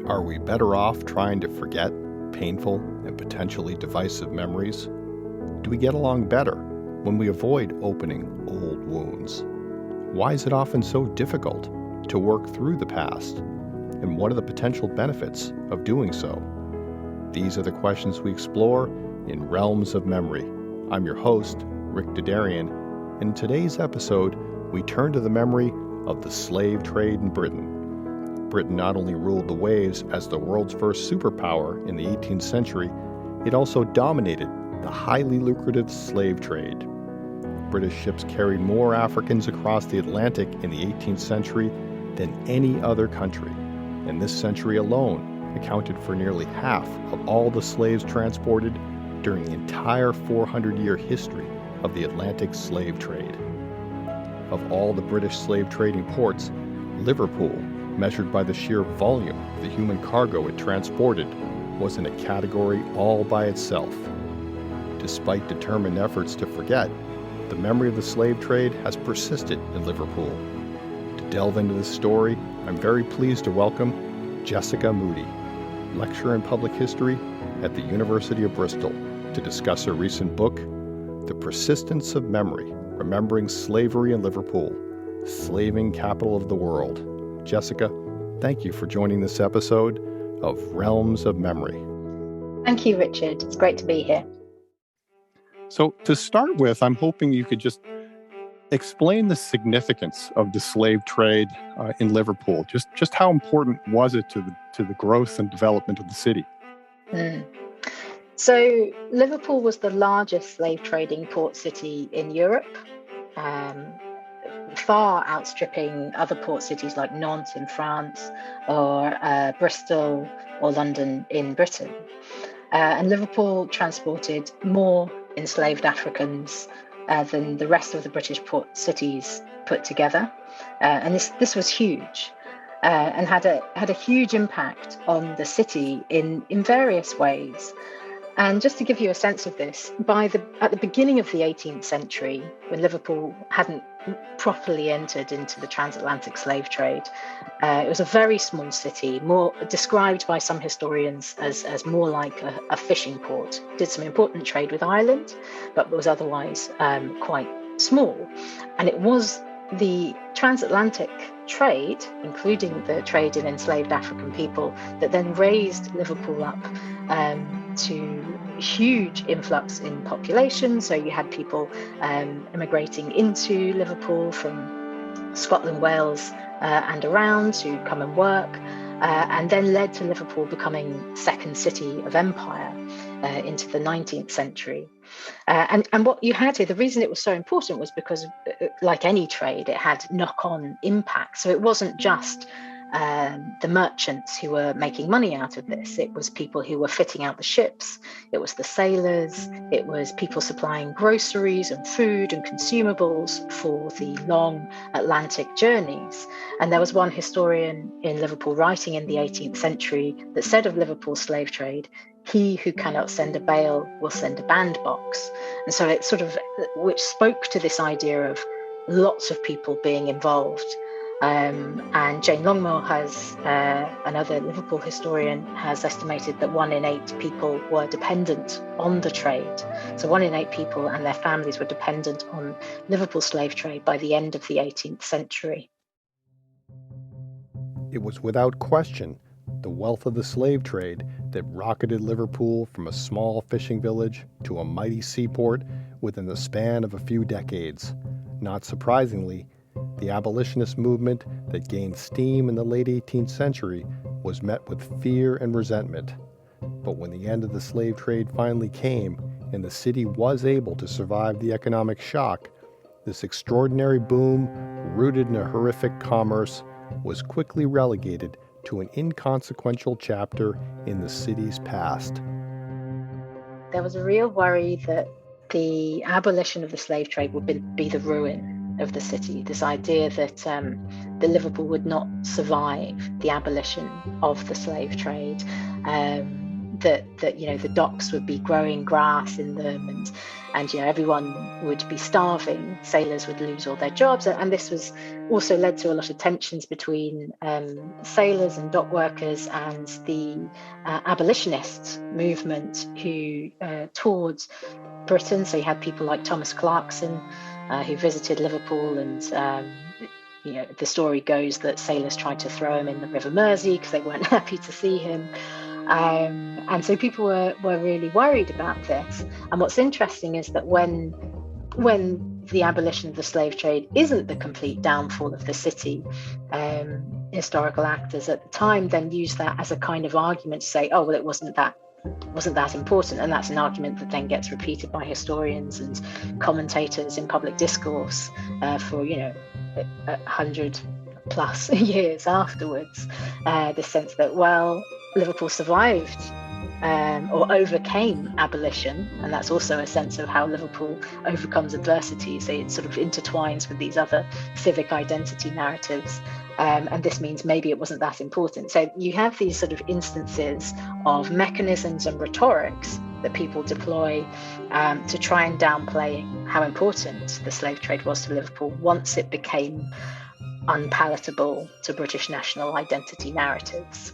Are we better off trying to forget painful and potentially divisive memories? Do we get along better when we avoid opening old wounds? Why is it often so difficult to work through the past? And what are the potential benefits of doing so? These are the questions we explore in Realms of Memory. I'm your host, Rick Dadarian, and in today's episode, we turn to the memory of the slave trade in Britain. Britain not only ruled the waves as the world's first superpower in the 18th century, it also dominated the highly lucrative slave trade. British ships carried more Africans across the Atlantic in the 18th century than any other country, and this century alone accounted for nearly half of all the slaves transported during the entire 400-year history of the Atlantic slave trade. Of all the British slave trading ports, Liverpool, measured by the sheer volume of the human cargo it transported, was in a category all by itself. Despite determined efforts to forget, the memory of the slave trade has persisted in Liverpool. To delve into this story, I'm very pleased to welcome Jessica Moody, lecturer in public history at the University of Bristol, to discuss her recent book, The Persistence of Memory: Remembering Slavery in Liverpool, Slaving Capital of the World. Jessica, thank you for joining this episode of Realms of Memory. Thank you, Richard. It's great to be here. So to start with, I'm hoping you could just explain the significance of the slave trade in Liverpool. Just how important was it to the growth and development of the city? So Liverpool was the largest slave trading port city in Europe, far outstripping other port cities like Nantes in France or Bristol or London in Britain. And Liverpool transported more enslaved Africans than the rest of the British port cities put together. And this was huge and had a huge impact on the city in various ways. And just to give you a sense of this, at the beginning of the 18th century, when Liverpool hadn't properly entered into the transatlantic slave trade, it was a very small city, more described by some historians as more like a fishing port. Did some important trade with Ireland, but was otherwise quite small. And it was the transatlantic trade, including the trade in enslaved African people, that then raised Liverpool up to huge influx in population. So you had people immigrating into Liverpool from Scotland, Wales, and around to come and work, and then led to Liverpool becoming second city of empire into the 19th century. And what you had here, the reason it was so important was because, like any trade, it had knock-on impact. So it wasn't just the merchants who were making money out of this. It was people who were fitting out the ships. It was the sailors. It was people supplying groceries and food and consumables for the long Atlantic journeys. And there was one historian in Liverpool writing in the 18th century that said of Liverpool's slave trade, "He who cannot send a bale will send a bandbox." And so it which spoke to this idea of lots of people being involved. And Jane Longmore another Liverpool historian, has estimated that 1 in 8 people were dependent on the trade. So 1 in 8 people and their families were dependent on Liverpool slave trade by the end of the 18th century. It was without question the wealth of the slave trade that rocketed Liverpool from a small fishing village to a mighty seaport within the span of a few decades. Not surprisingly, the abolitionist movement that gained steam in the late 18th century was met with fear and resentment. But when the end of the slave trade finally came and the city was able to survive the economic shock, this extraordinary boom, rooted in a horrific commerce, was quickly relegated to an inconsequential chapter in the city's past. There was a real worry that the abolition of the slave trade would be the ruin of the city. This idea that Liverpool would not survive the abolition of the slave trade that the docks would be growing grass in them, and everyone would be starving. Sailors would lose all their jobs, and this was also led to a lot of tensions between sailors and dock workers and the abolitionist movement who toured Britain. So you had people like Thomas Clarkson who visited Liverpool, and the story goes that sailors tried to throw him in the River Mersey because they weren't happy to see him. And so people were really worried about this. And what's interesting is that when the abolition of the slave trade isn't the complete downfall of the city, historical actors at the time then use that as a kind of argument to say, oh, well, it wasn't that important. And that's an argument that then gets repeated by historians and commentators in public discourse for 100 plus years afterwards. The sense that, well, Liverpool survived or overcame abolition, and that's also a sense of how Liverpool overcomes adversity. So it sort of intertwines with these other civic identity narratives. And this means maybe it wasn't that important. So you have these sort of instances of mechanisms and rhetorics that people deploy to try and downplay how important the slave trade was to Liverpool once it became unpalatable to British national identity narratives.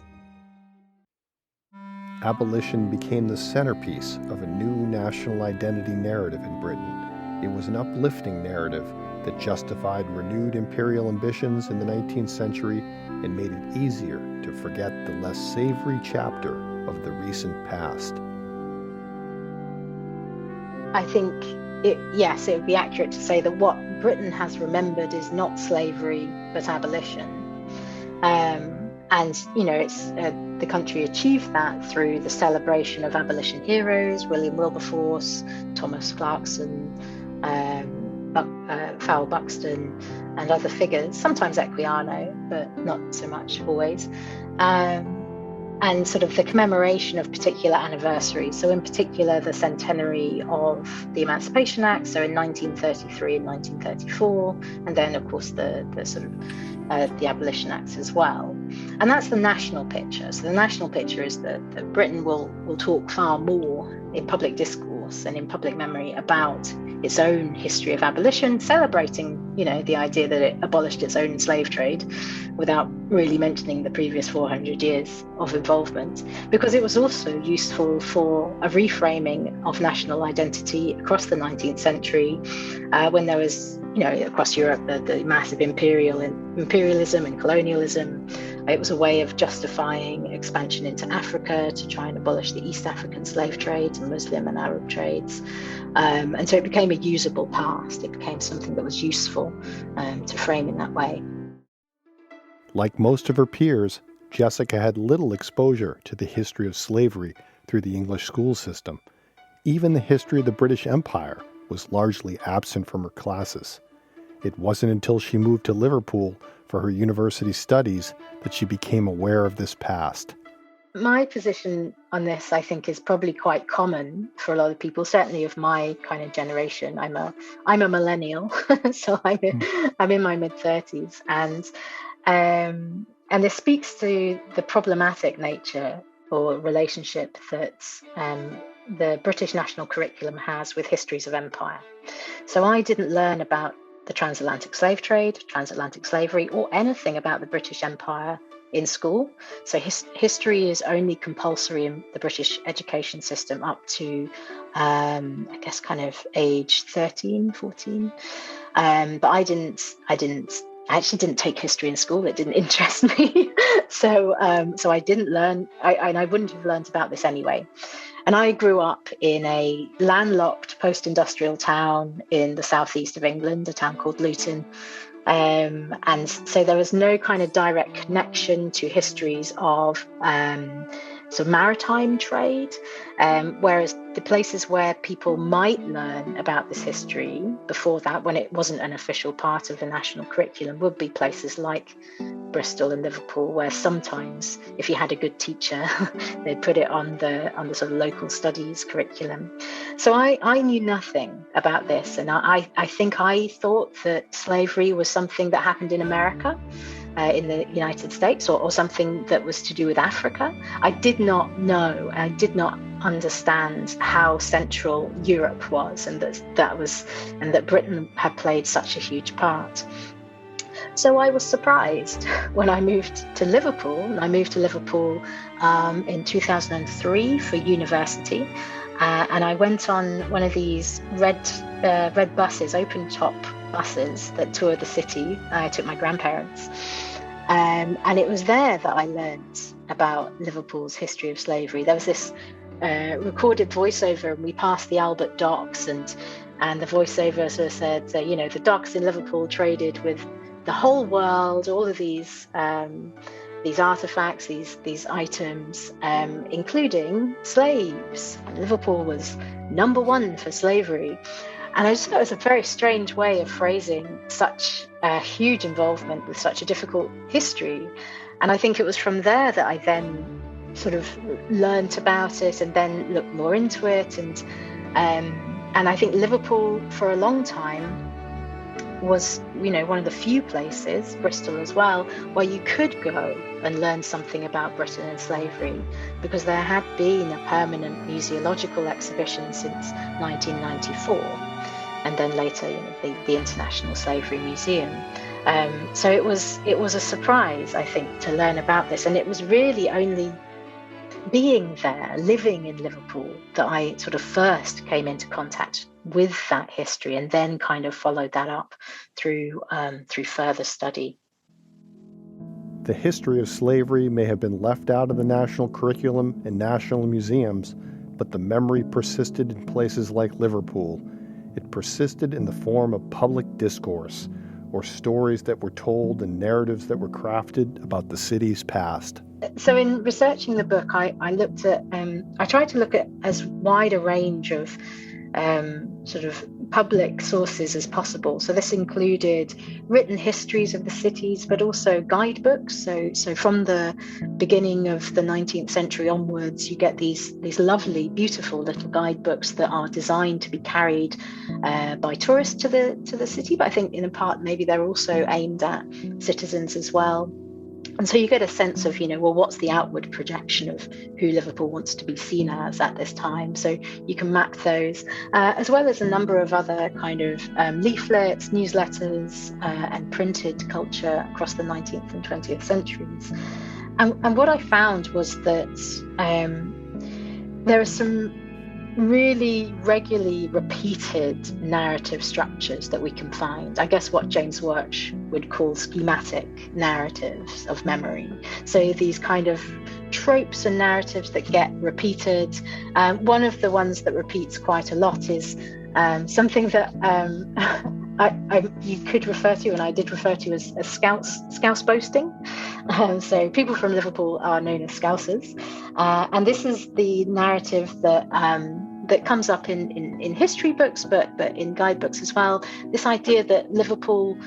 Abolition became the centerpiece of a new national identity narrative in Britain. It was an uplifting narrative that justified renewed imperial ambitions in the 19th century and made it easier to forget the less savory chapter of the recent past. I think, it would be accurate to say that what Britain has remembered is not slavery, but abolition. And it's the country achieved that through the celebration of abolition heroes, William Wilberforce, Thomas Clarkson, Fowell Buxton, and other figures, sometimes Equiano, but not so much always. And sort of the commemoration of particular anniversaries. So in particular, the centenary of the Emancipation Act, so in 1933 and 1934, and then of course the sort of the Abolition Acts as well. And that's the national picture. So the national picture is that Britain will talk far more in public discourse and in public memory about its own history of abolition, celebrating, the idea that it abolished its own slave trade without really mentioning the previous 400 years of involvement, because it was also useful for a reframing of national identity across the 19th century when there was, across Europe, the massive imperialism and colonialism. It was a way of justifying expansion into Africa to try and abolish the East African slave trade and Muslim and Arab trades. And so it became a usable past. It became something that was useful to frame in that way. Like most of her peers, Jessica had little exposure to the history of slavery through the English school system. Even the history of the British Empire was largely absent from her classes. It wasn't until she moved to Liverpool for her university studies that she became aware of this past. My position on this, I think, is probably quite common for a lot of people, certainly of my kind of generation. I'm a millennial, so I'm in my mid-30s, and this speaks to the problematic nature or relationship that the British national curriculum has with histories of empire. So I didn't learn about the transatlantic slave trade, transatlantic slavery, or anything about the British Empire in school. So history is only compulsory in the British education system up to, I guess, kind of age 13, 14. But I actually didn't take history in school. It didn't interest me. So I didn't learn, and I wouldn't have learned about this anyway. And I grew up in a landlocked post-industrial town in the southeast of England, a town called Luton. And so there was no kind of direct connection to histories of sort of maritime trade, whereas the places where people might learn about this history before that, when it wasn't an official part of the national curriculum, would be places like Bristol and Liverpool, where sometimes if you had a good teacher, they'd put it on the sort of local studies curriculum. So I knew nothing about this, and I think I thought that slavery was something that happened in America. in the United States, or something that was to do with Africa. I did not know, I did not understand how central Europe was, and that Britain had played such a huge part. So I was surprised when I moved to Liverpool. I moved to Liverpool in 2003 for university, and I went on one of these red buses, open top buses that toured the city. I took my grandparents, and it was there that I learned about Liverpool's history of slavery. There was this recorded voiceover, and we passed the Albert Docks, and the voiceover sort of said, the docks in Liverpool traded with the whole world, all of these artifacts, these items, including slaves. Liverpool was number one for slavery. And I just thought it was a very strange way of phrasing such a huge involvement with such a difficult history. And I think it was from there that I then sort of learned about it and then looked more into it. And I think Liverpool for a long time was, one of the few places, Bristol as well, where you could go and learn something about Britain and slavery, because there had been a permanent museological exhibition since 1994, and then later, the International Slavery Museum. So it was a surprise, I think, to learn about this, and it was really only being there, living in Liverpool, that I sort of first came into contact with that history, and then kind of followed that up through further study. The history of slavery may have been left out of the national curriculum and national museums, but the memory persisted in places like Liverpool. It persisted in the form of public discourse, or stories that were told and narratives that were crafted about the city's past. So in researching the book, I looked at, I tried to look at as wide a range of sort of public sources as possible. So this included written histories of the cities, but also guidebooks. So from the beginning of the 19th century onwards, you get these lovely, beautiful little guidebooks that are designed to be carried by tourists to the city. But I think in part maybe they're also aimed at citizens as well. And so you get a sense of, what's the outward projection of who Liverpool wants to be seen as at this time. So you can map those, as well as a number of other kind of leaflets, newsletters, and printed culture across the 19th and 20th centuries. And what I found was that there are some really regularly repeated narrative structures that we can find. I guess what James Wirch would call schematic narratives of memory. So these kind of tropes and narratives that get repeated. One of the ones that repeats quite a lot is something that you could refer to, and I did refer to as scouse boasting. So people from Liverpool are known as scousers, and this is the narrative that comes up in history books, but in guidebooks as well. This idea that Liverpool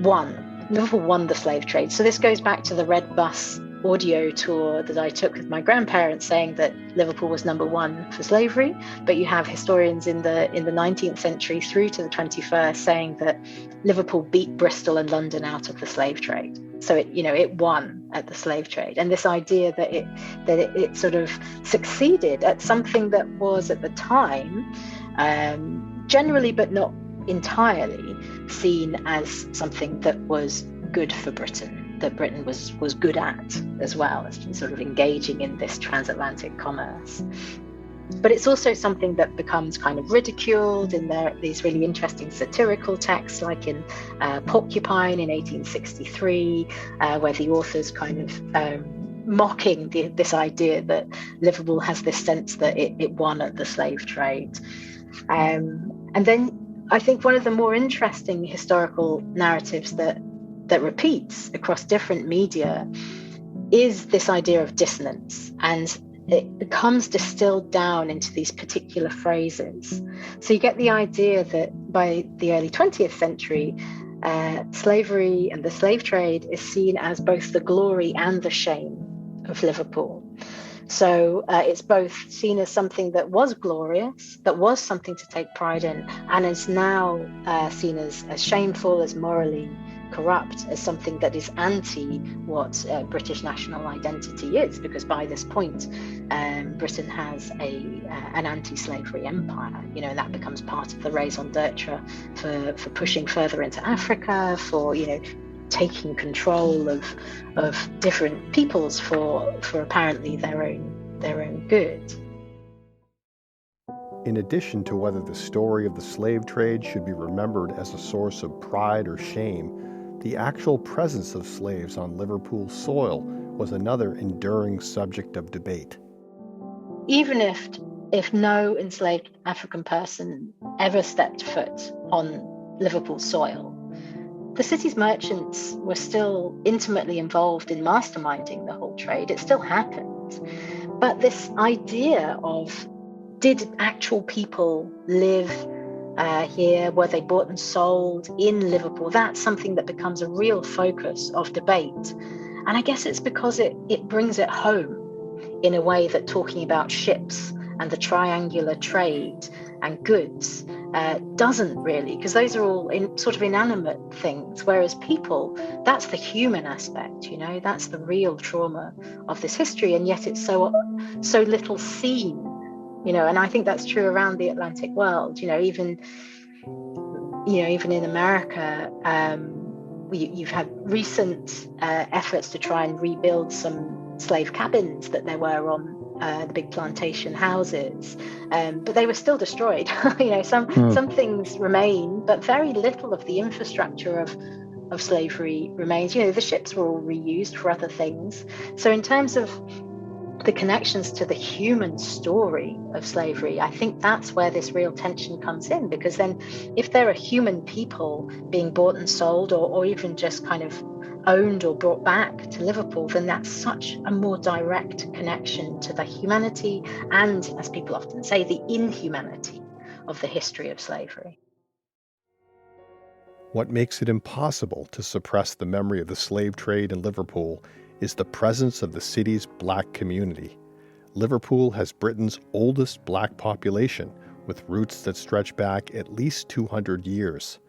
won the slave trade. So this goes back to the Red Bus audio tour that I took with my grandparents, saying that Liverpool was number one for slavery, but you have historians in the 19th century through to the 21st saying that Liverpool beat Bristol and London out of the slave trade. So it won at the slave trade, and this idea that it sort of succeeded at something that was at the time generally, but not entirely, seen as something that was good for Britain, that Britain was good at, as well as sort of engaging in this transatlantic commerce. But it's also something that becomes kind of ridiculed in these really interesting satirical texts, like in Porcupine in 1863, where the author's kind of mocking this idea that Liverpool has this sense that it won at the slave trade. And then I think one of the more interesting historical narratives that repeats across different media is this idea of dissonance, and it becomes distilled down into these particular phrases. So you get the idea that by the early 20th century, slavery and the slave trade is seen as both the glory and the shame of Liverpool. So it's both seen as something that was glorious, that was something to take pride in, and is now seen as shameful, as morally corrupt as something that is anti what British national identity is, because by this point, Britain has an anti-slavery empire. And that becomes part of the raison d'etre for pushing further into Africa, for taking control of different peoples for apparently their own good. In addition to whether the story of the slave trade should be remembered as a source of pride or shame, the actual presence of slaves on Liverpool soil was another enduring subject of debate. Even if no enslaved African person ever stepped foot on Liverpool soil, the city's merchants were still intimately involved in masterminding the whole trade. It still happened. But this idea of, did actual people live here? Were they bought and sold in Liverpool? That's something that becomes a real focus of debate. And I guess it's because it brings it home in a way that talking about ships and the triangular trade and goods doesn't really, because those are all sort of inanimate things, whereas people, that's the human aspect, that's the real trauma of this history, and yet it's so little seen. And I think that's true around the Atlantic world. Even in America, you've had recent efforts to try and rebuild some slave cabins that there were on the big plantation houses, but they were still destroyed. Some things remain, but very little of the infrastructure of slavery remains. The ships were all reused for other things. So in terms of the connections to the human story of slavery, I think that's where this real tension comes in, because then if there are human people being bought and sold, or even just kind of owned or brought back to Liverpool, then that's such a more direct connection to the humanity and, as people often say, the inhumanity of the history of slavery. What makes it impossible to suppress the memory of the slave trade in Liverpool is the presence of the city's black community. Liverpool has Britain's oldest black population, with roots that stretch back at least 200 years.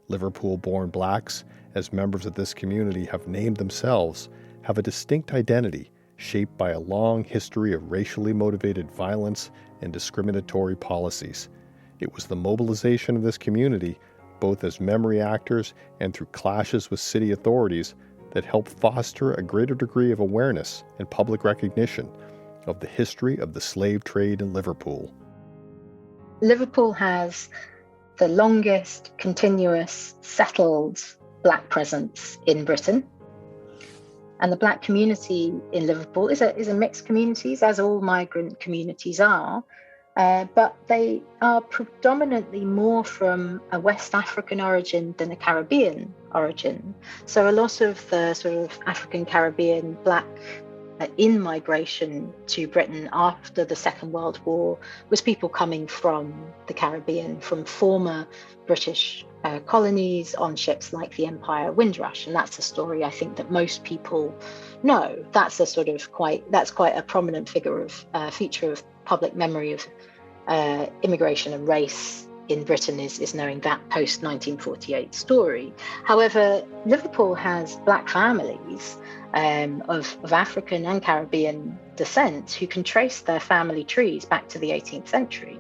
Liverpool-born blacks, as members of this community have named themselves, have a distinct identity shaped by a long history of racially motivated violence and discriminatory policies. It was the mobilization of this community, both as memory actors and through clashes with city authorities, that helped foster a greater degree of awareness and public recognition of the history of the slave trade in Liverpool. Liverpool has the longest continuous settled black presence in Britain. And the black community in Liverpool is a mixed community, as all migrant communities are. But they are predominantly more from a West African origin than a Caribbean origin. So a lot of the sort of African Caribbean black in migration to Britain after the Second World War was people coming from the Caribbean, from former British colonies on ships like the Empire Windrush. And that's a story I think that most people know. That's a sort of quite a prominent feature of public memory of immigration and race in Britain is knowing that post-1948 story. However, Liverpool has black families of African and Caribbean descent who can trace their family trees back to the 18th century.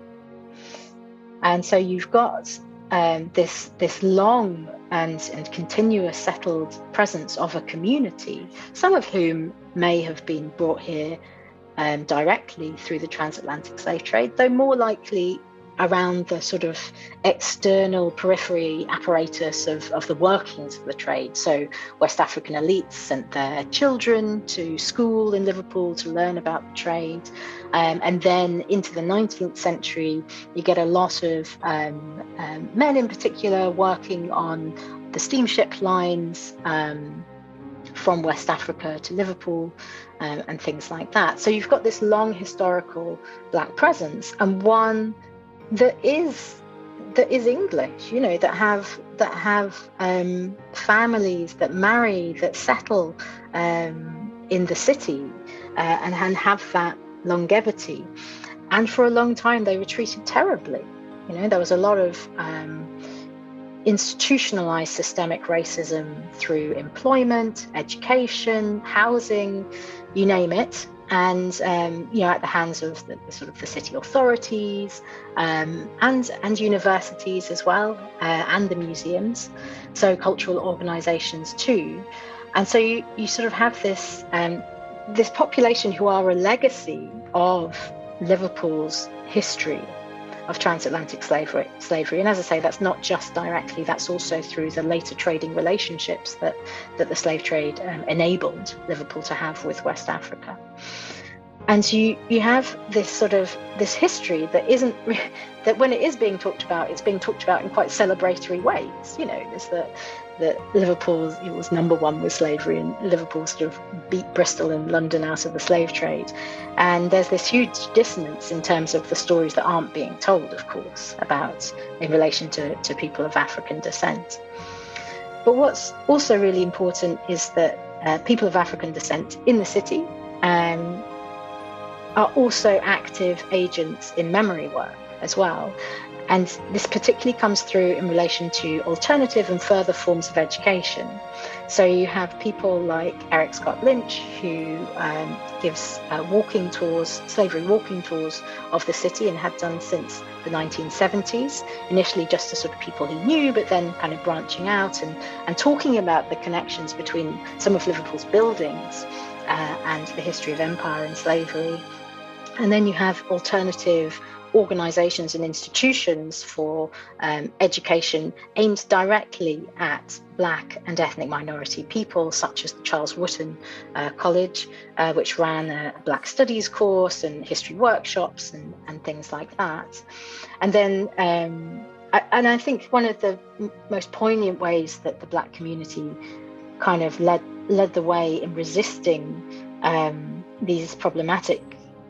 And so you've got this long and continuous settled presence of a community, some of whom may have been brought here directly through the transatlantic slave trade, though more likely around the sort of external periphery apparatus of the workings of the trade. So West African elites sent their children to school in Liverpool to learn about the trade. And then into the 19th century, you get a lot of men in particular working on the steamship lines from West Africa to Liverpool and things like that. So you've got this long historical black presence, and one that is English, that have families that marry, that settle in the city and have that longevity. And for a long time they were treated terribly. There was a lot of institutionalized systemic racism through employment, education, housing, you name it. And at the hands of the sort of the city authorities, and universities as well, and the museums, so cultural organisations too. And so you sort of have this population who are a legacy of Liverpool's history of transatlantic slavery. And as I say, that's not just directly, that's also through the later trading relationships that the slave trade enabled Liverpool to have with West Africa. And you have this history that isn't, that when it is being talked about, it's being talked about in quite celebratory ways. There's that Liverpool, it was number one with slavery, and Liverpool sort of beat Bristol and London out of the slave trade. And there's this huge dissonance in terms of the stories that aren't being told, of course, in relation to people of African descent. But what's also really important is that people of African descent in the city are also active agents in memory work as well. And this particularly comes through in relation to alternative and further forms of education. So you have people like Eric Scott Lynch, who gives walking tours, slavery walking tours of the city, and had done since the 1970s, initially just to sort of people he knew, but then kind of branching out and talking about the connections between some of Liverpool's buildings and the history of empire and slavery. And then you have alternative organisations and institutions for education aimed directly at Black and ethnic minority people, such as the Charles Wotton College, which ran a Black Studies course and history workshops and things like that. And then, I think one of the most poignant ways that the Black community kind of led the way in resisting these problematic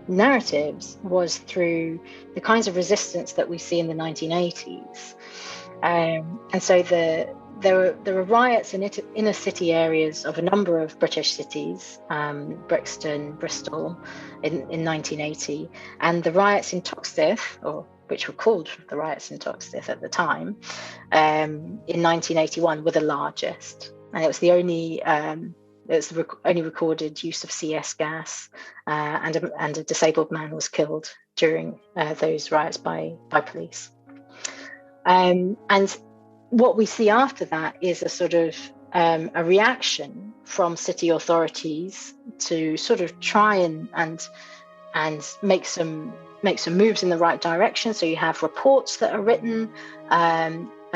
narratives was through the kinds of resistance that we see in the 1980s. And so there were riots in inner city areas of a number of British cities, Brixton, Bristol, in 1980, and the riots in Toxteth, or which were called the riots in Toxteth at the time, in 1981 were the largest. And it was the only only recorded use of CS gas, and a disabled man was killed during those riots by police. And what we see after that is a sort of a reaction from city authorities to sort of try and make some moves in the right direction. So you have reports that are written.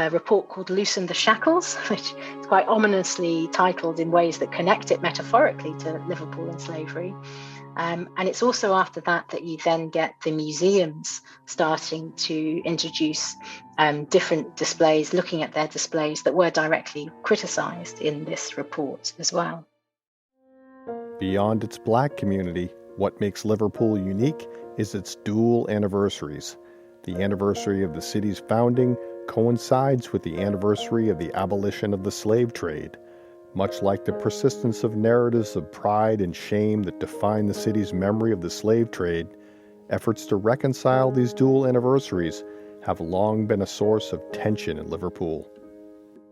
A report called Loosen the Shackles, which is quite ominously titled in ways that connect it metaphorically to Liverpool and slavery. And it's also after that you then get the museums starting to introduce different displays, looking at their displays that were directly criticised in this report as well. Beyond its Black community, what makes Liverpool unique is its dual anniversaries. The anniversary of the city's founding coincides with the anniversary of the abolition of the slave trade. Much like the persistence of narratives of pride and shame that define the city's memory of the slave trade, efforts to reconcile these dual anniversaries have long been a source of tension in Liverpool.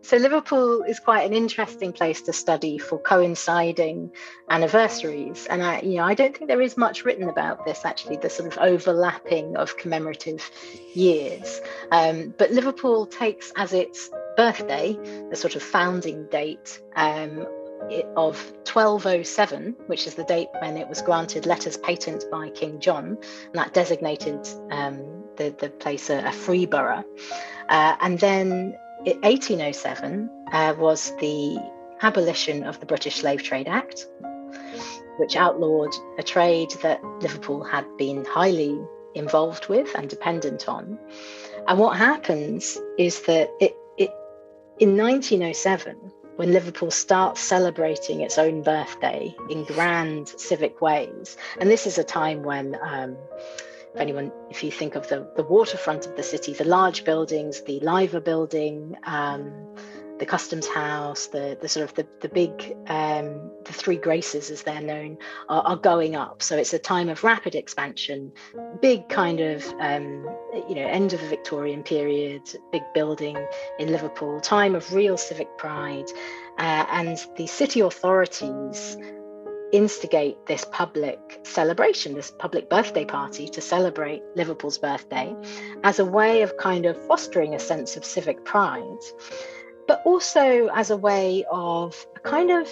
So Liverpool is quite an interesting place to study for coinciding anniversaries. And I don't think there is much written about this, actually, the sort of overlapping of commemorative years. But Liverpool takes as its birthday, the sort of founding date of 1207, which is the date when it was granted letters patent by King John, and that designated the place a free borough. And then 1807 was the abolition of the British Slave Trade Act, which outlawed a trade that Liverpool had been highly involved with and dependent on. And what happens is that in 1907, when Liverpool starts celebrating its own birthday in grand civic ways, and this is a time when if you think of the waterfront of the city, the large buildings, the Liver building, the customs house, the sort of the big, the three graces as they're known, are going up. So it's a time of rapid expansion, big kind of, end of the Victorian period, big building in Liverpool, time of real civic pride. And the city authorities instigate this public celebration, this public birthday party to celebrate Liverpool's birthday as a way of kind of fostering a sense of civic pride, but also as a way of kind of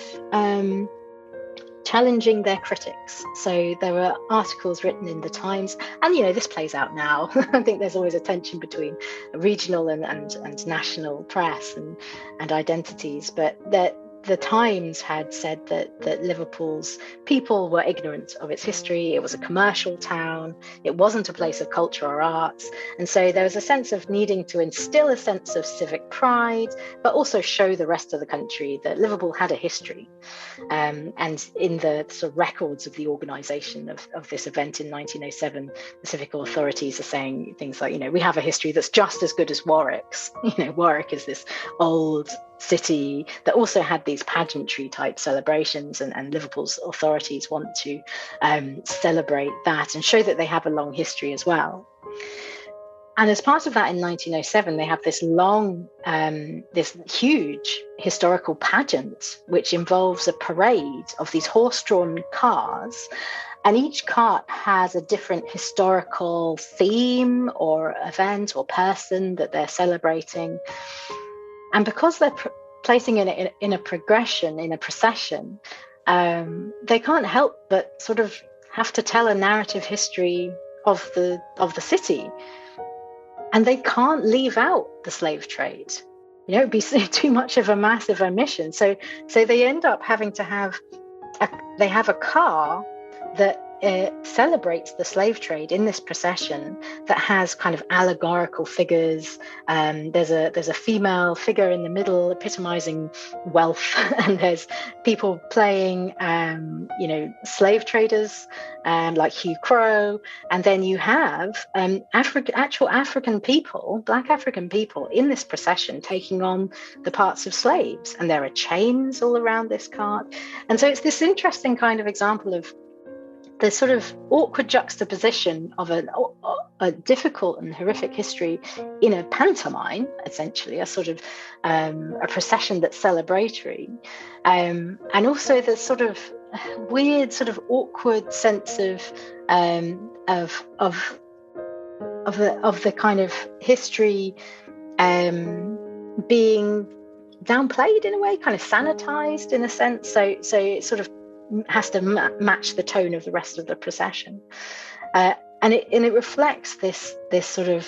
challenging their critics. So there were articles written in the Times, and this plays out now. I think there's always a tension between regional and national press and identities, but that the Times had said that Liverpool's people were ignorant of its history. It was a commercial town. It wasn't a place of culture or arts. And so there was a sense of needing to instill a sense of civic pride, but also show the rest of the country that Liverpool had a history. And in the sort of records of the organisation of this event in 1907, the civic authorities are saying things like, we have a history that's just as good as Warwick's. Warwick is this old city that also had these pageantry type celebrations, and Liverpool's authorities want to celebrate that and show that they have a long history as well. And as part of that, in 1907, they have this this huge historical pageant, which involves a parade of these horse-drawn cars. And each cart has a different historical theme or event or person that they're celebrating. And because they're placing it in a progression, in a procession, they can't help but sort of have to tell a narrative history of the city. And they can't leave out the slave trade. It'd be too much of a massive omission. So they end up having to have a car that celebrates the slave trade in this procession that has kind of allegorical figures. There's a female figure in the middle epitomizing wealth, and there's people playing slave traders like Hugh Crow, and then you have actual African people, black African people in this procession taking on the parts of slaves, and there are chains all around this cart. And so it's this interesting kind of example of the sort of awkward juxtaposition of a difficult and horrific history in a pantomime, essentially, a sort of a procession that's celebratory, and also the sort of weird, sort of awkward sense of the kind of history being downplayed in a way, kind of sanitized in a sense. So it sort of has to match the tone of the rest of the procession, and it reflects this sort of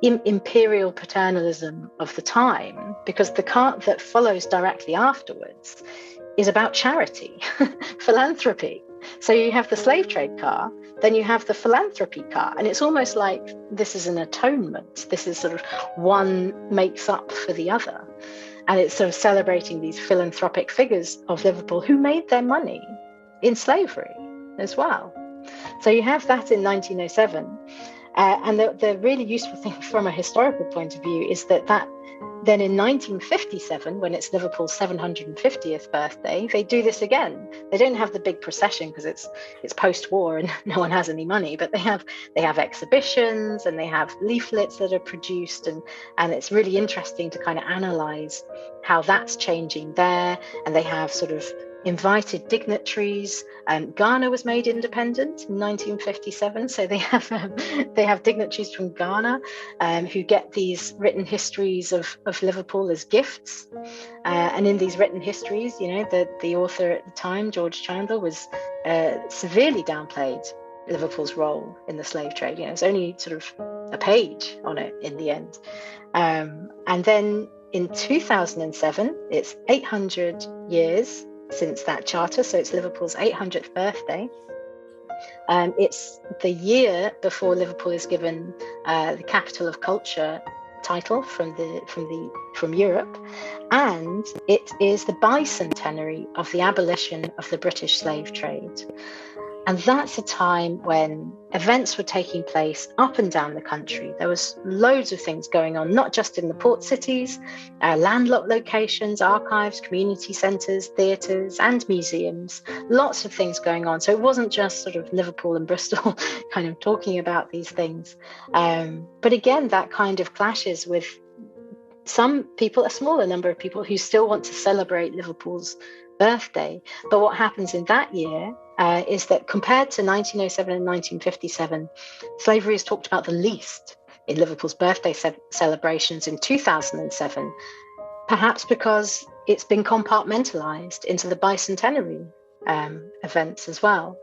imperial paternalism of the time, because the cart that follows directly afterwards is about charity, philanthropy. So you have the slave trade car, then you have the philanthropy car, and it's almost like this is an atonement. This is sort of one makes up for the other. And it's sort of celebrating these philanthropic figures of Liverpool who made their money in slavery as well. So you have that in 1907. And the really useful thing from a historical point of view is that then in 1957, when it's Liverpool's 750th birthday, they do this again. They don't have the big procession because it's post-war and no one has any money, but they have exhibitions and they have leaflets that are produced, and it's really interesting to kind of analyze how that's changing there. And they have sort of invited dignitaries. Ghana was made independent in 1957, so they have dignitaries from Ghana who get these written histories of Liverpool as gifts, and in these written histories, the author at the time, George Chandler, was severely downplayed Liverpool's role in the slave trade. It's only sort of a page on it in the end, and then in 2007, it's 800 years since that charter, so it's Liverpool's 800th birthday. It's the year before Liverpool is given the capital of culture title from Europe, and it is the bicentenary of the abolition of the British slave trade. And that's a time when events were taking place up and down the country. There was loads of things going on, not just in the port cities, landlocked locations, archives, community centres, theatres and museums, lots of things going on. So it wasn't just sort of Liverpool and Bristol kind of talking about these things. But again, that kind of clashes with some people, a smaller number of people who still want to celebrate Liverpool's birthday. But what happens in that year is that compared to 1907 and 1957, slavery is talked about the least in Liverpool's birthday celebrations in 2007, perhaps because it's been compartmentalized into the bicentenary events as well.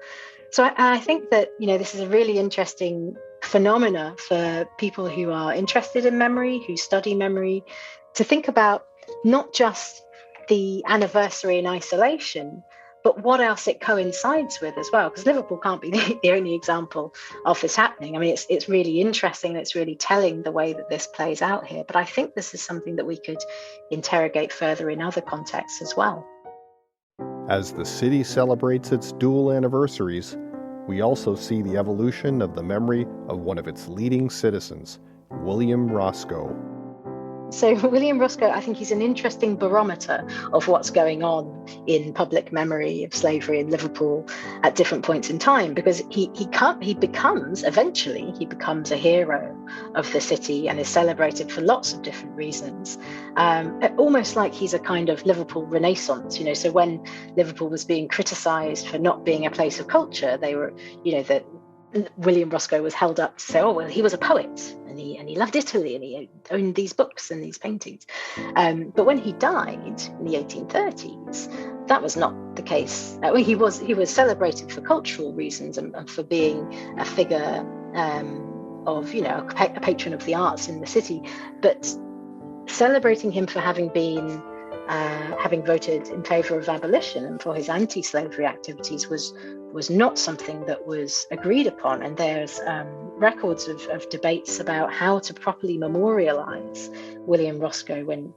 So I think that, this is a really interesting phenomena for people who are interested in memory, who study memory, to think about not just the anniversary in isolation, but what else it coincides with as well. Because Liverpool can't be the only example of this happening. I mean, it's really interesting. It's really telling the way that this plays out here. But I think this is something that we could interrogate further in other contexts as well. As the city celebrates its dual anniversaries, we also see the evolution of the memory of one of its leading citizens, William Roscoe. So William Roscoe, I think he's an interesting barometer of what's going on in public memory of slavery in Liverpool at different points in time, because he becomes a hero of the city and is celebrated for lots of different reasons. Almost like he's a kind of Liverpool Renaissance, So when Liverpool was being criticised for not being a place of culture, they were, that William Roscoe was held up to say, oh, well, he was a poet and he loved Italy and he owned these books and these paintings. But when he died in the 1830s, that was not the case. He was celebrated for cultural reasons and for being a figure of, a patron of the arts in the city. But celebrating him for having voted in favour of abolition and for his anti-slavery activities was not something that was agreed upon. And there's records of debates about how to properly memorialise William Roscoe when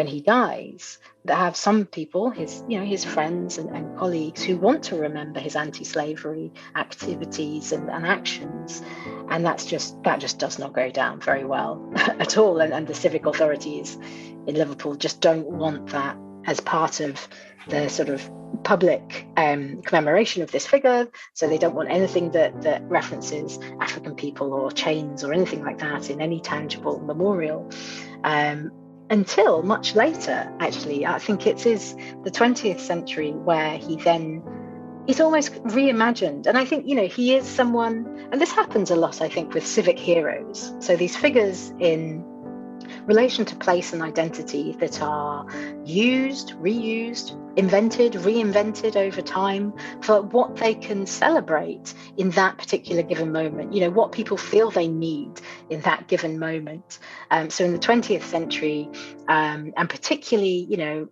he dies. That have some people, his friends and colleagues, who want to remember his anti-slavery activities and actions, and that just does not go down very well at all. And the civic authorities in Liverpool just don't want that as part of the sort of public commemoration of this figure. So they don't want anything that references African people or chains or anything like that in any tangible memorial. Until much later, actually. I think it is the 20th century where he's almost reimagined. And I think, he is someone, and this happens a lot, I think, with civic heroes. So these figures in relation to place and identity that are used, reused, invented, reinvented over time for what they can celebrate in that particular given moment, what people feel they need in that given moment. So in the 20th century, and particularly,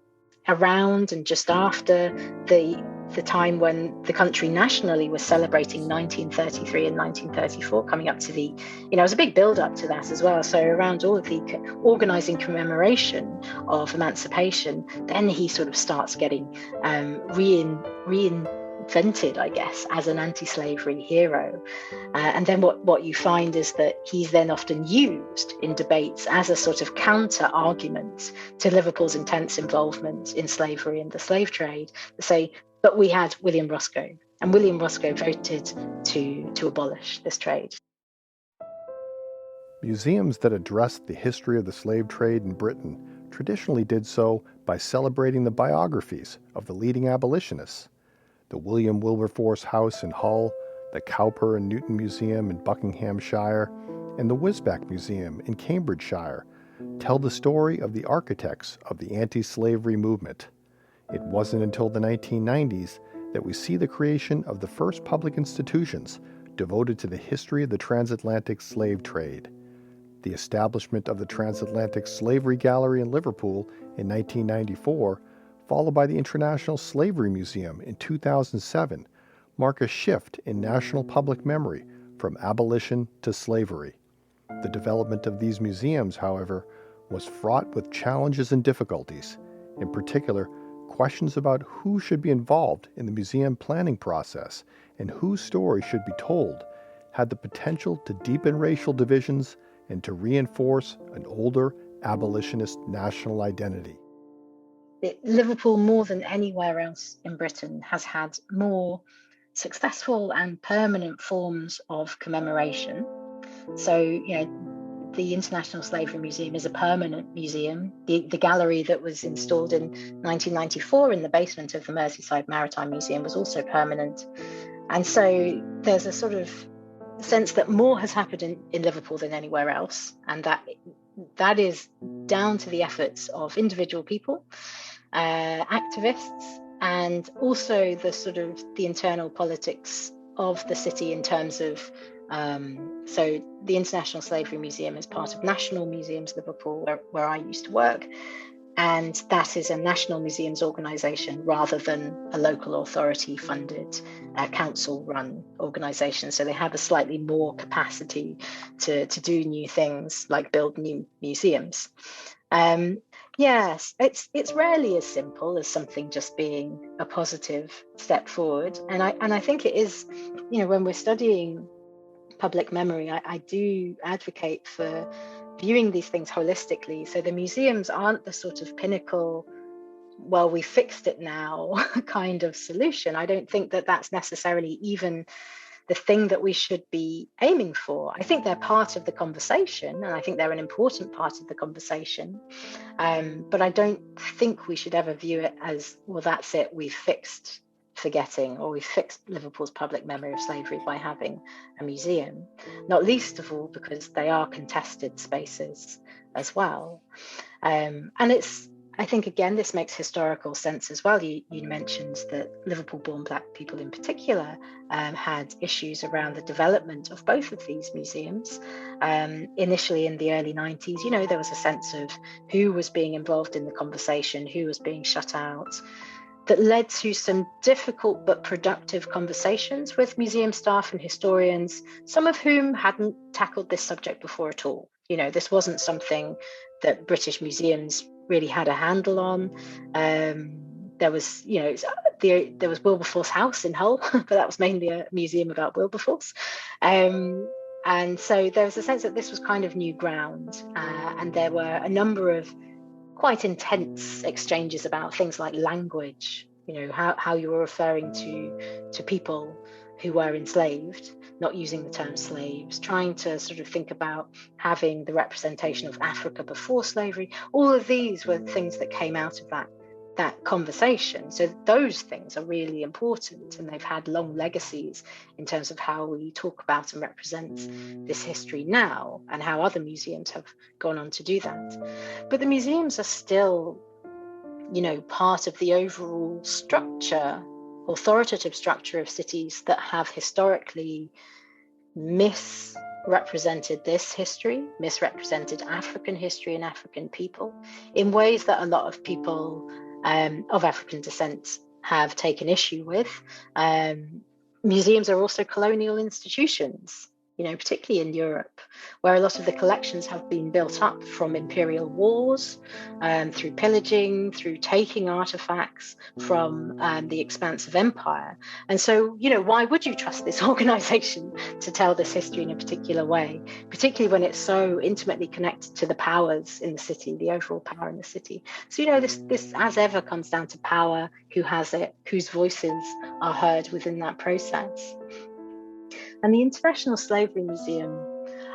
around and just after the time when the country nationally was celebrating 1933 and 1934, coming up to it was a big build up to that as well. So around all of the organising commemoration of emancipation, then he sort of starts getting reinvented, I guess, as an anti-slavery hero. And then what you find is that he's then often used in debates as a sort of counter argument to Liverpool's intense involvement in slavery and the slave trade, to say, but we had William Roscoe, and William Roscoe voted to abolish this trade. Museums that addressed the history of the slave trade in Britain traditionally did so by celebrating the biographies of the leading abolitionists. The William Wilberforce House in Hull, the Cowper and Newton Museum in Buckinghamshire, and the Wisbech Museum in Cambridgeshire tell the story of the architects of the anti-slavery movement. It wasn't until the 1990s that we see the creation of the first public institutions devoted to the history of the transatlantic slave trade. The establishment of the Transatlantic Slavery Gallery in Liverpool in 1994, followed by the International Slavery Museum in 2007, mark a shift in national public memory from abolition to slavery. The development of these museums, however, was fraught with challenges and difficulties. In particular, questions about who should be involved in the museum planning process and whose story should be told had the potential to deepen racial divisions and to reinforce an older abolitionist national identity. Liverpool, more than anywhere else in Britain, has had more successful and permanent forms of commemoration. So, the International Slavery Museum is a permanent museum. The gallery that was installed in 1994 in the basement of the Merseyside Maritime Museum was also permanent. And so there's a sort of sense that more has happened in Liverpool than anywhere else. And that is down to the efforts of individual people, activists, and also the internal politics of the city in terms of so the International Slavery Museum is part of National Museums Liverpool, where I used to work, and that is a national museums organisation rather than a local authority funded council run organisation. So they have a slightly more capacity to do new things like build new museums. Yes, it's rarely as simple as something just being a positive step forward, and I think it is, when we're studying public memory, I do advocate for viewing these things holistically. So the museums aren't the sort of pinnacle, well, we fixed it now kind of solution. I don't think that that's necessarily even the thing that we should be aiming for. I think they're part of the conversation, and I think they're an important part of the conversation. But I don't think we should ever view it as, well, that's it, we've fixed forgetting, or we've fixed Liverpool's public memory of slavery by having a museum, not least of all because they are contested spaces as well. And I think, again, this makes historical sense as well. You mentioned that Liverpool-born Black people in particular had issues around the development of both of these museums. Initially in the early 90s, there was a sense of who was being involved in the conversation, who was being shut out, that led to some difficult but productive conversations with museum staff and historians, some of whom hadn't tackled this subject before at all. This wasn't something that British museums really had a handle on. There was, there was Wilberforce House in Hull, but that was mainly a museum about Wilberforce. And so there was a sense that this was kind of new ground, and there were a number of quite intense exchanges about things like language, how you were referring to people who were enslaved, not using the term slaves, trying to sort of think about having the representation of Africa before slavery. All of these were things that came out of that conversation. So those things are really important, and they've had long legacies in terms of how we talk about and represent this history now, and how other museums have gone on to do that. But the museums are still, part of the overall structure, authoritative structure of cities that have historically misrepresented this history, misrepresented African history and African people in ways that a lot of people of African descent have taken issue with. Museums are also colonial institutions, particularly in Europe, where a lot of the collections have been built up from imperial wars, through pillaging, through taking artifacts from the expanse of empire. And so, why would you trust this organization to tell this history in a particular way, particularly when it's so intimately connected to the powers in the city, the overall power in the city? So, this as ever comes down to power, who has it, whose voices are heard within that process. And the International Slavery Museum,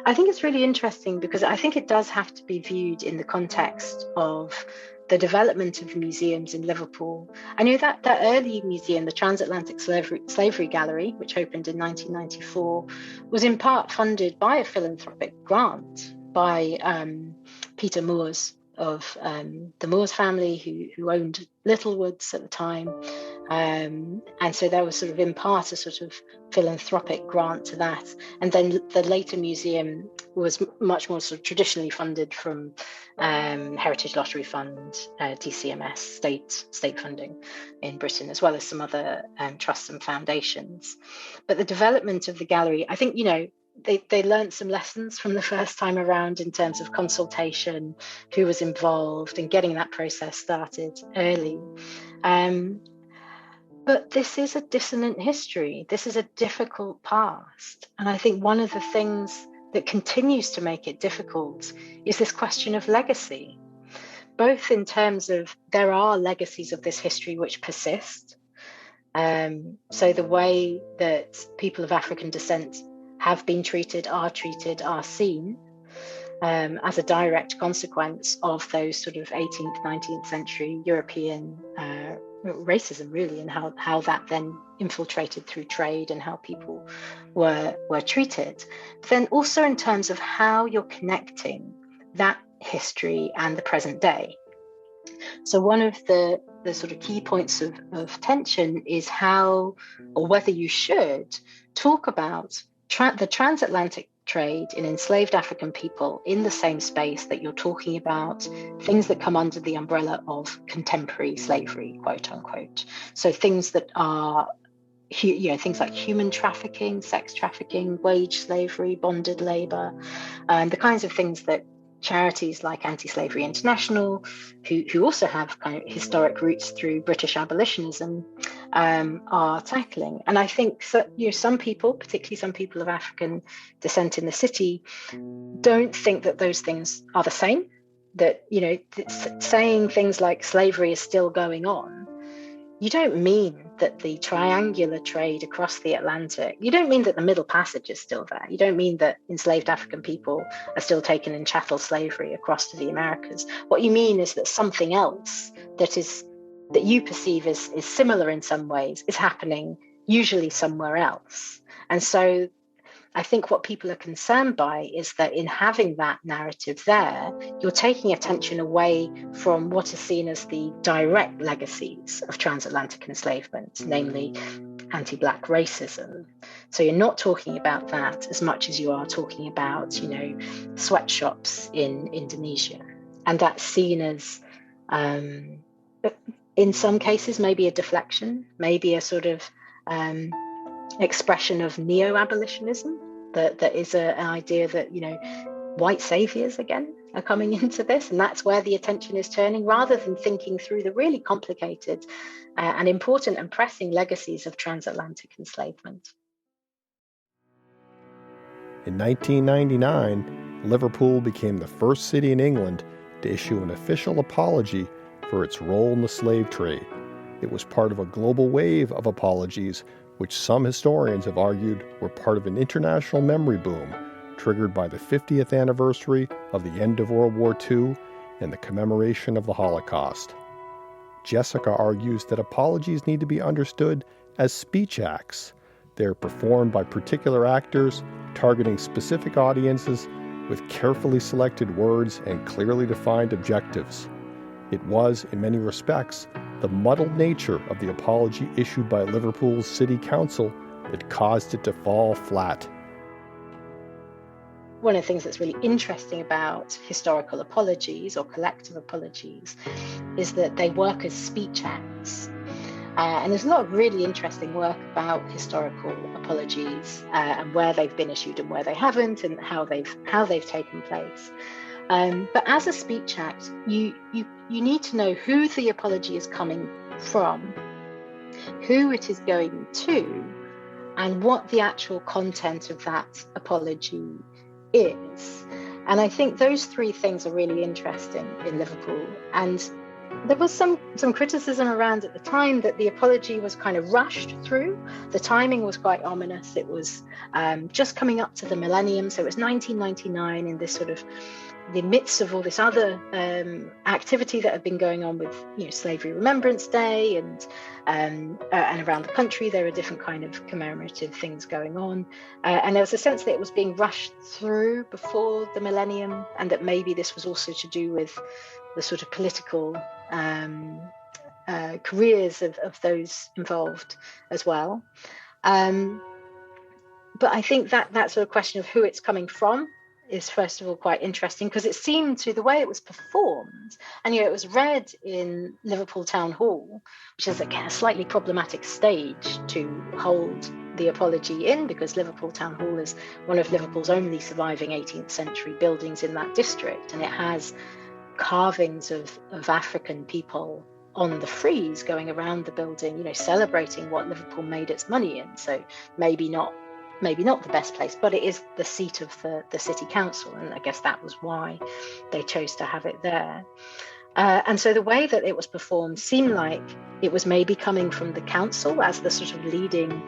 I think it's really interesting because I think it does have to be viewed in the context of the development of museums in Liverpool. I know that early museum, the Transatlantic Slavery Gallery, which opened in 1994, was in part funded by a philanthropic grant by Peter Moores of the Moores family, who owned Littlewoods at the time. And so there was sort of in part a sort of philanthropic grant to that. And then the later museum was much more sort of traditionally funded from Heritage Lottery Fund, DCMS, state funding in Britain, as well as some other trusts and foundations. But the development of the gallery, I think, they learned some lessons from the first time around in terms of consultation, who was involved, and getting that process started early. Um, but this is a dissonant history. This is a difficult past. And I think one of the things that continues to make it difficult is this question of legacy, both in terms of there are legacies of this history which persist. So the way that people of African descent have been treated, are seen as a direct consequence of those sort of 18th, 19th century European racism, really, and how that then infiltrated through trade and how people were treated. But then also in terms of how you're connecting that history and the present day. So one of the sort of key points of tension is how, or whether you should, talk about the transatlantic trade in enslaved African people in the same space that you're talking about things that come under the umbrella of contemporary slavery, quote unquote. So things that are, things like human trafficking, sex trafficking, wage slavery, bonded labor, and the kinds of things that charities like Anti-Slavery International, who also have kind of historic roots through British abolitionism, are tackling. And I think that, some people, particularly some people of African descent in the city, don't think that those things are the same. That, saying things like slavery is still going on, you don't mean that the triangular trade across the Atlantic, you don't mean that the Middle Passage is still there. You don't mean that enslaved African people are still taken in chattel slavery across to the Americas. What you mean is that something else that you perceive as is similar in some ways is happening usually somewhere else. And so I think what people are concerned by is that in having that narrative there, you're taking attention away from what is seen as the direct legacies of transatlantic enslavement, namely anti-Black racism. So you're not talking about that as much as you are talking about, sweatshops in Indonesia. And that's seen as, in some cases, maybe a deflection, maybe a sort of expression of neo-abolitionism, that is an idea that, white saviors again are coming into this, and that's where the attention is turning, rather than thinking through the really complicated and important and pressing legacies of transatlantic enslavement. In 1999, Liverpool became the first city in England to issue an official apology for its role in the slave trade. It was part of a global wave of apologies, which some historians have argued were part of an international memory boom triggered by the 50th anniversary of the end of World War II and the commemoration of the Holocaust. Jessica argues that apologies need to be understood as speech acts. They are performed by particular actors, targeting specific audiences with carefully selected words and clearly defined objectives. It was, in many respects, the muddled nature of the apology issued by Liverpool's City Council that caused it to fall flat. One of the things that's really interesting about historical apologies or collective apologies is that they work as speech acts. And there's a lot of really interesting work about historical apologies and where they've been issued and where they haven't, and how they've taken place. But as a speech act, you need to know who the apology is coming from, who it is going to, and what the actual content of that apology is. And I think those three things are really interesting in Liverpool. And there was some criticism around at the time that the apology was kind of rushed through. The timing was quite ominous. It was just coming up to the millennium. So it was 1999 in this sort of the midst of all this other activity that had been going on with, Slavery Remembrance Day and around the country, there were different kind of commemorative things going on. And there was a sense that it was being rushed through before the millennium, and that maybe this was also to do with the sort of political careers of those involved as well. But I think that sort of question of who it's coming from is first of all quite interesting, because it seemed to the way it was performed, and it was read in Liverpool Town Hall, which is again a slightly problematic stage to hold the apology in, because Liverpool Town Hall is one of Liverpool's only surviving 18th century buildings in that district, and it has carvings of African people on the frieze going around the building, celebrating what Liverpool made its money in. So maybe not the best place, but it is the seat of the city council, and I guess that was why they chose to have it there. And so the way that it was performed seemed like it was maybe coming from the council as the sort of leading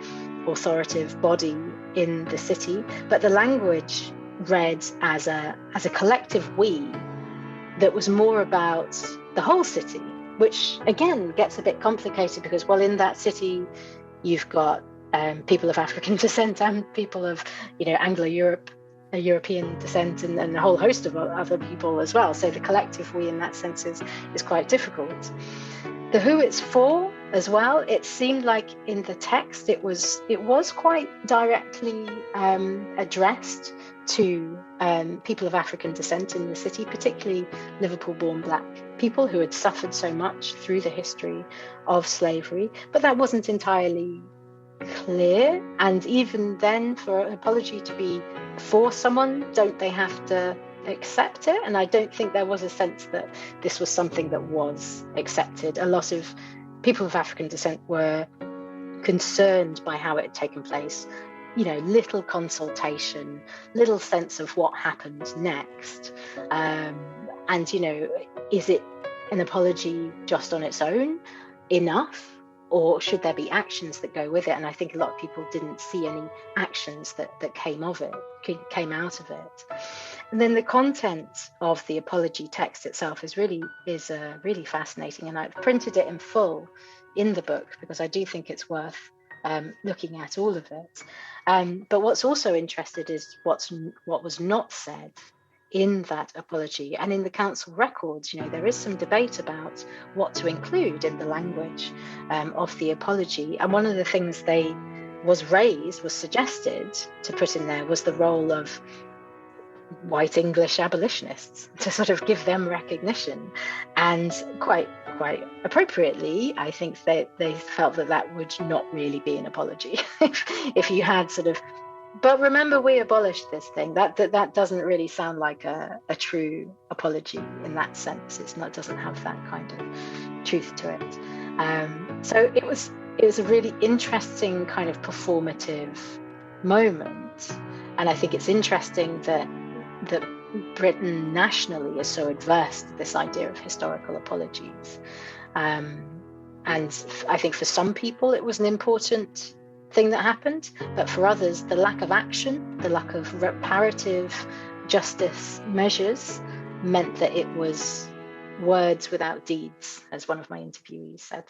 authoritative body in the city, but the language read as a collective we that was more about the whole city, which again gets a bit complicated because, well, in that city you've got people of African descent and people of European descent, and a whole host of other people as well. So the collective we in that sense is quite difficult. The who it's for as well, it seemed like in the text it was quite directly addressed to people of African descent in the city, particularly Liverpool-born black people who had suffered so much through the history of slavery. But that wasn't entirely clear, and even then, for an apology to be for someone, don't they have to accept it? And I don't think there was a sense that this was something that was accepted. A lot of people of African descent were concerned by how it had taken place. Little consultation, little sense of what happened next, and is it an apology just on its own enough, or should there be actions that go with it? And I think a lot of people didn't see any actions that came out of it. And then the content of the apology text itself is really fascinating, and I've printed it in full in the book because I do think it's worth looking at all of it. But what's also interesting is what was not said in that apology, and in the council records. There is some debate about what to include in the language of the apology, and one of the things was suggested to put in there was the role of white English abolitionists, to sort of give them recognition. And quite appropriately, I think they felt that would not really be an apology if you had sort of, but remember we abolished this thing. That doesn't really sound like a true apology in that sense. It doesn't have that kind of truth to it. So it was a really interesting kind of performative moment, and I think it's interesting that Britain nationally is so adverse to this idea of historical apologies. And I think for some people it was an important thing that happened, but for others, the lack of action, the lack of reparative justice measures meant that it was words without deeds, as one of my interviewees said.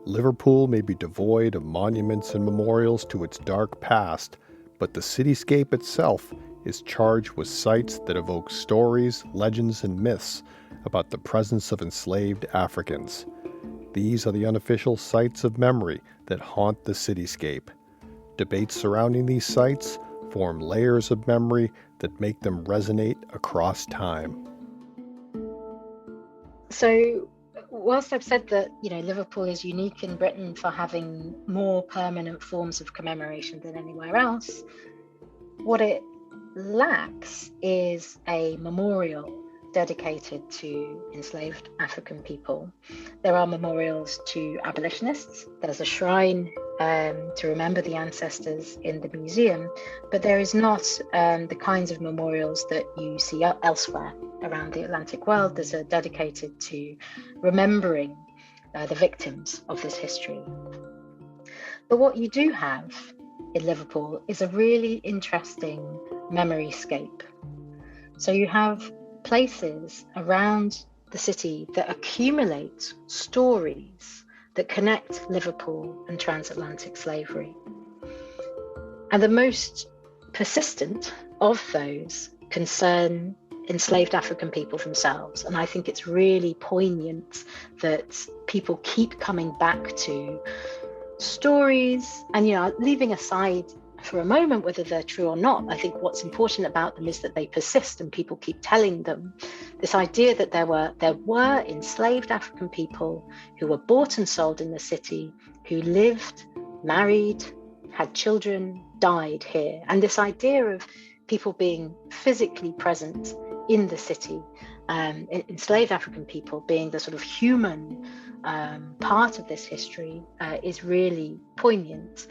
Liverpool may be devoid of monuments and memorials to its dark past, but the cityscape itself is charged with sites that evoke stories, legends, and myths about the presence of enslaved Africans. These are the unofficial sites of memory that haunt the cityscape. Debates surrounding these sites form layers of memory that make them resonate across time. So, whilst I've said that Liverpool is unique in Britain for having more permanent forms of commemoration than anywhere else, what it lacks is a memorial dedicated to enslaved African people. There are memorials to abolitionists. There's a shrine to remember the ancestors in the museum, but there is not the kinds of memorials that you see elsewhere around the Atlantic world. There's a dedicated to remembering the victims of this history. But what you do have in Liverpool is a really interesting memory scape. So you have places around the city that accumulate stories that connect Liverpool and transatlantic slavery. And the most persistent of those concern enslaved African people themselves. And I think it's really poignant that people keep coming back to stories and, leaving aside for a moment whether they're true or not, I think what's important about them is that they persist and people keep telling them. This idea that there were enslaved African people who were bought and sold in the city, who lived, married, had children, died here. And this idea of people being physically present in the city enslaved African people being the sort of human part of this history is really poignant.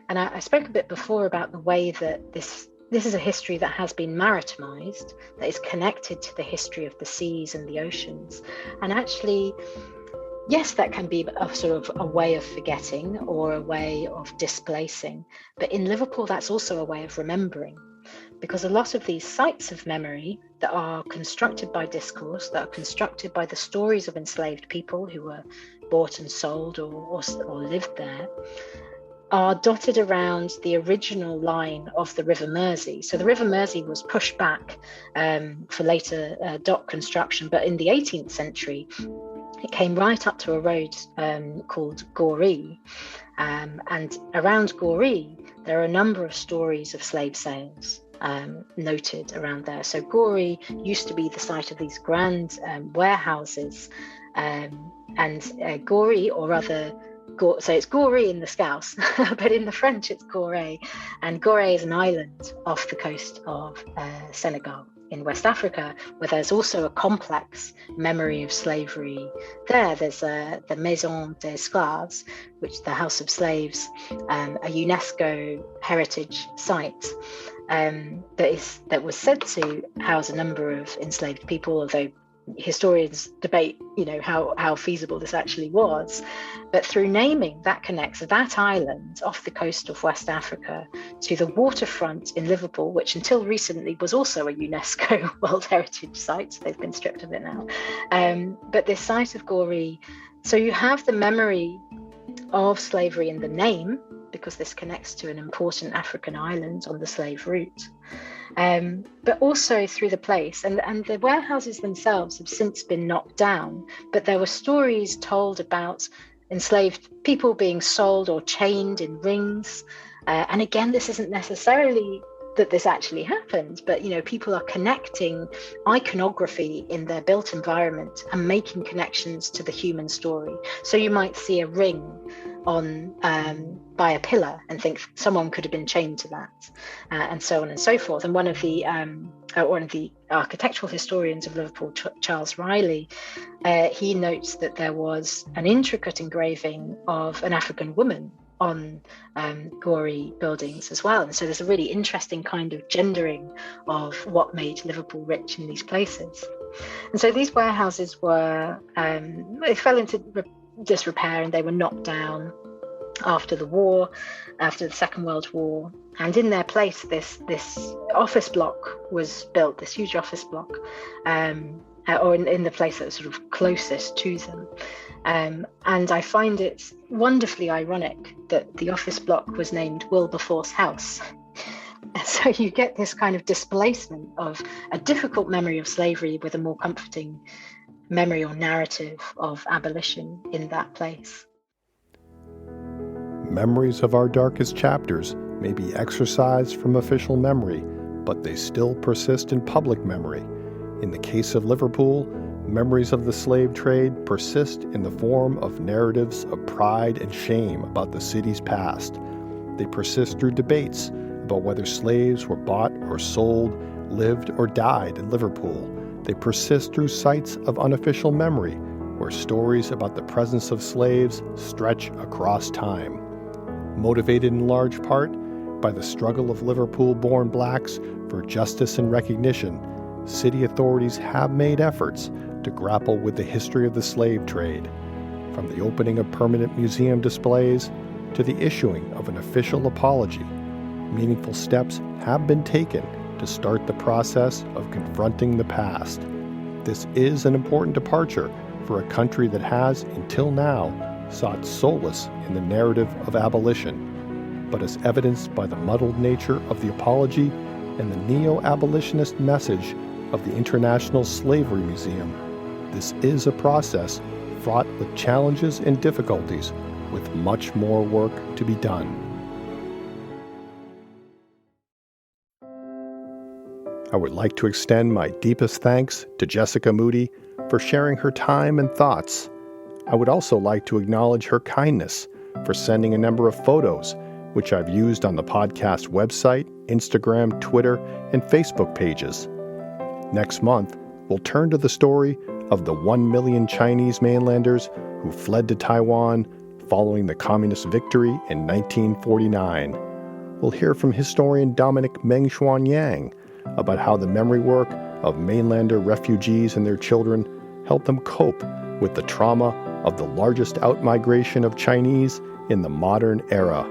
And I spoke a bit before about the way that this is a history that has been maritimized, that is connected to the history of the seas and the oceans. And actually, yes, that can be a sort of a way of forgetting or a way of displacing. But in Liverpool, that's also a way of remembering, because a lot of these sites of memory that are constructed by discourse, that are constructed by the stories of enslaved people who were bought and sold or lived there, are dotted around the original line of the River Mersey. So the River Mersey was pushed back for later dock construction, but in the 18th century, it came right up to a road called Goree. And around Goree, there are a number of stories of slave sales noted around there. So Goree used to be the site of these grand warehouses. And Goree, or rather, so it's Goree in the Scouse, but in the French it's Goree. And Goree is an island off the coast of Senegal in West Africa, where there's also a complex memory of slavery there. There's the Maison des Esclaves, which is the House of Slaves, a UNESCO heritage site that was said to house a number of enslaved people, although historians debate, how feasible this actually was. But through naming, that connects that island off the coast of West Africa to the waterfront in Liverpool, which until recently was also a UNESCO World Heritage Site. They've been stripped of it now. But this site of Goree, so you have the memory of slavery in the name, because this connects to an important African island on the slave route. But also through the place. And the warehouses themselves have since been knocked down, but there were stories told about enslaved people being sold or chained in rings. And again, this isn't necessarily that this actually happened, but people are connecting iconography in their built environment and making connections to the human story. So you might see a ring on by a pillar and think someone could have been chained to that, and so on and so forth. And one of the architectural historians of Liverpool, Charles Riley, he notes that there was an intricate engraving of an African woman on Goree buildings as well. And so there's a really interesting kind of gendering of what made Liverpool rich in these places. And so these warehouses were, they fell into disrepair and they were knocked down after the war, after the Second World War. And in their place, this office block was built, this huge office block, or in the place that was sort of closest to them. And I find it wonderfully ironic that the office block was named Wilberforce House. So you get this kind of displacement of a difficult memory of slavery with a more comforting memory or narrative of abolition in that place. Memories of our darkest chapters may be exorcised from official memory, but they still persist in public memory. In the case of Liverpool, memories of the slave trade persist in the form of narratives of pride and shame about the city's past. They persist through debates about whether slaves were bought or sold, lived or died in Liverpool. They persist through sites of unofficial memory, where stories about the presence of slaves stretch across time. Motivated in large part by the struggle of Liverpool-born blacks for justice and recognition, city authorities have made efforts to grapple with the history of the slave trade, from the opening of permanent museum displays to the issuing of an official apology. Meaningful steps have been taken to start the process of confronting the past. This is an important departure for a country that has, until now, sought solace in the narrative of abolition, but as evidenced by the muddled nature of the apology and the neo-abolitionist message of the International Slavery Museum, this is a process fraught with challenges and difficulties, with much more work to be done. I would like to extend my deepest thanks to Jessica Moody for sharing her time and thoughts. I would also like to acknowledge her kindness for sending a number of photos, which I've used on the podcast website, Instagram, Twitter, and Facebook pages. Next month, we'll turn to the story of the 1 million Chinese mainlanders who fled to Taiwan following the communist victory in 1949. We'll hear from historian Dominic Mengshuan Yang about how the memory work of mainlander refugees and their children helped them cope with the trauma of the largest outmigration of Chinese in the modern era.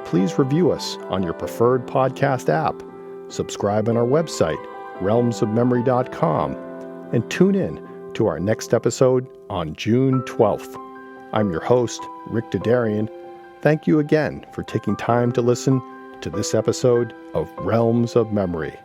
Please review us on your preferred podcast app, subscribe on our website, realmsofmemory.com, and tune in to our next episode on June 12th. I'm your host, Rick Dadarian. Thank you again for taking time to listen to this episode of Realms of Memory.